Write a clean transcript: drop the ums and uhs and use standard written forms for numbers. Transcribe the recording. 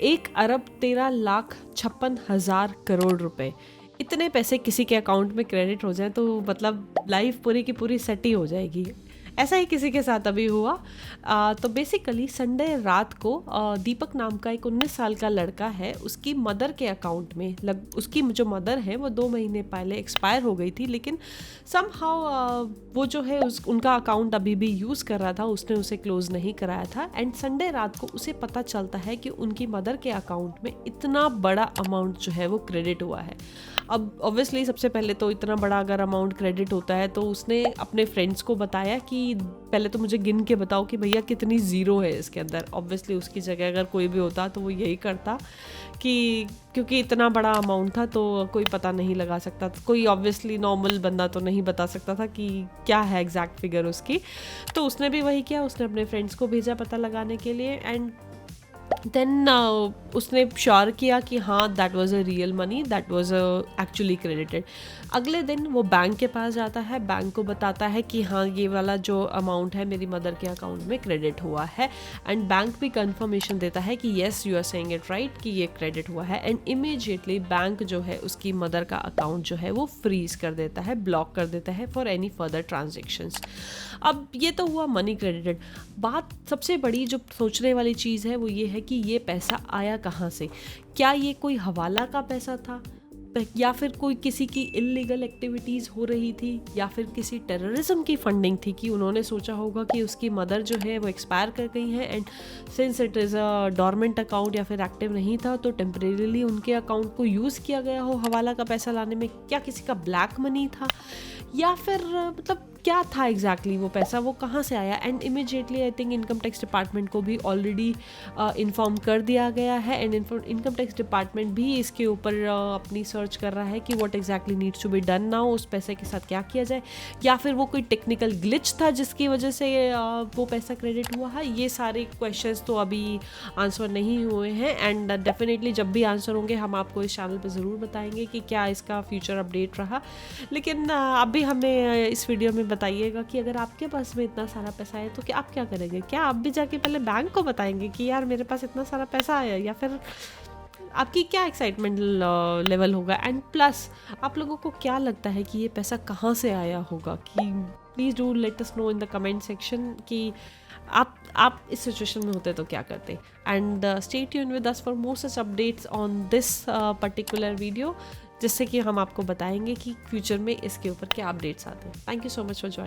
1,13,56,000 करोड़ रुपए। इतने पैसे किसी के अकाउंट में क्रेडिट हो जाए तो मतलब लाइफ पूरी की पूरी सेट ही हो जाएगी। ऐसा ही किसी के साथ अभी हुआ। तो बेसिकली संडे रात को दीपक नाम का एक 19 साल का लड़का है, उसकी मदर के अकाउंट में उसकी जो मदर है वो 2 महीने पहले एक्सपायर हो गई थी, लेकिन समहाउ वो जो है उनका अकाउंट अभी भी यूज़ कर रहा था, उसने उसे क्लोज़ नहीं कराया था। एंड संडे रात को उसे पता चलता है कि उनकी मदर के अकाउंट में इतना बड़ा अमाउंट जो है वो क्रेडिट हुआ है। अब ऑब्वियसली सबसे पहले तो इतना बड़ा अगर अमाउंट क्रेडिट होता है तो उसने अपने फ्रेंड्स को बताया कि पहले तो मुझे गिन के बताओ कि भैया कितनी ज़ीरो है इसके अंदर। ऑब्वियसली उसकी जगह अगर कोई भी होता तो वो यही करता कि क्योंकि इतना बड़ा अमाउंट था तो कोई पता नहीं लगा सकता था, कोई ऑब्वियसली नॉर्मल बंदा तो नहीं बता सकता था कि क्या है एग्जैक्ट फिगर उसकी। तो उसने भी वही किया, उसने अपने फ्रेंड्स को भेजा पता लगाने के लिए। एंड देन उसने श्योर किया कि हाँ that was a real money, that was actually credited. अगले दिन वो बैंक के पास जाता है, बैंक को बताता है कि हाँ ये वाला जो अमाउंट है मेरी मदर के अकाउंट में क्रेडिट हुआ है। एंड बैंक भी कंफर्मेशन देता है कि yes you are saying it right कि ये क्रेडिट हुआ है। एंड इमीडिएटली बैंक जो है उसकी मदर का अकाउंट जो है वो फ्रीज कर देता है, ब्लॉक कर देता है फॉर एनी फर्दर ट्रांजेक्शन्स। अब ये तो हुआ मनी क्रेडिटेड। बात सबसे बड़ी जो सोचने वाली चीज़ है वो ये है कि ये पैसा आया कहाँ से। क्या ये कोई हवाला का पैसा था, या फिर कोई किसी की इलीगल एक्टिविटीज़ हो रही थी, या फिर किसी टेररिज्म की फंडिंग थी कि उन्होंने सोचा होगा कि उसकी मदर जो है वो एक्सपायर कर गई है and since it is a dormant account या फिर एक्टिव नहीं था तो टेम्परेरीली उनके अकाउंट को यूज़ किया गया हो हवाला का पैसा लाने में। क्या किसी का ब्लैक मनी था, या फिर मतलब क्या था एग्जैक्टली वो पैसा, वो कहाँ से आया। And immediately I think income tax department को भी ऑलरेडी इन्फॉर्म कर दिया गया है। एंड इनकम टैक्स डिपार्टमेंट भी इसके ऊपर अपनी सर्च कर रहा है कि what exactly needs to be done now, उस पैसे के साथ क्या किया जाए, या फिर वो कोई टेक्निकल ग्लिच था जिसकी वजह से वो पैसा क्रेडिट हुआ है। ये सारे क्वेश्चंस तो अभी आंसर नहीं हुए हैं एंड डेफिनेटली जब भी आंसर होंगे हम आपको इस चैनल पे ज़रूर बताएंगे कि क्या इसका फ्यूचर अपडेट रहा। लेकिन अभी हमें इस वीडियो में बताइएगा कि अगर आपके पास में इतना सारा पैसा है तो क्या आप क्या करेंगे। क्या आप भी जाके पहले बैंक को बताएंगे कि यार मेरे पास इतना सारा पैसा आया, या फिर आपकी क्या एक्साइटमेंट लेवल होगा। एंड प्लस आप लोगों को क्या लगता है कि ये पैसा कहाँ से आया होगा, कि please do let us know in the comment section कि आप इस सिचुएशन में होते तो क्या करते। And stay tuned with us for more such updates on this particular video, जिससे कि हम आपको बताएंगे कि फ्यूचर में इसके ऊपर क्या अपडेट्स आते हैं। Thank you so much for joining.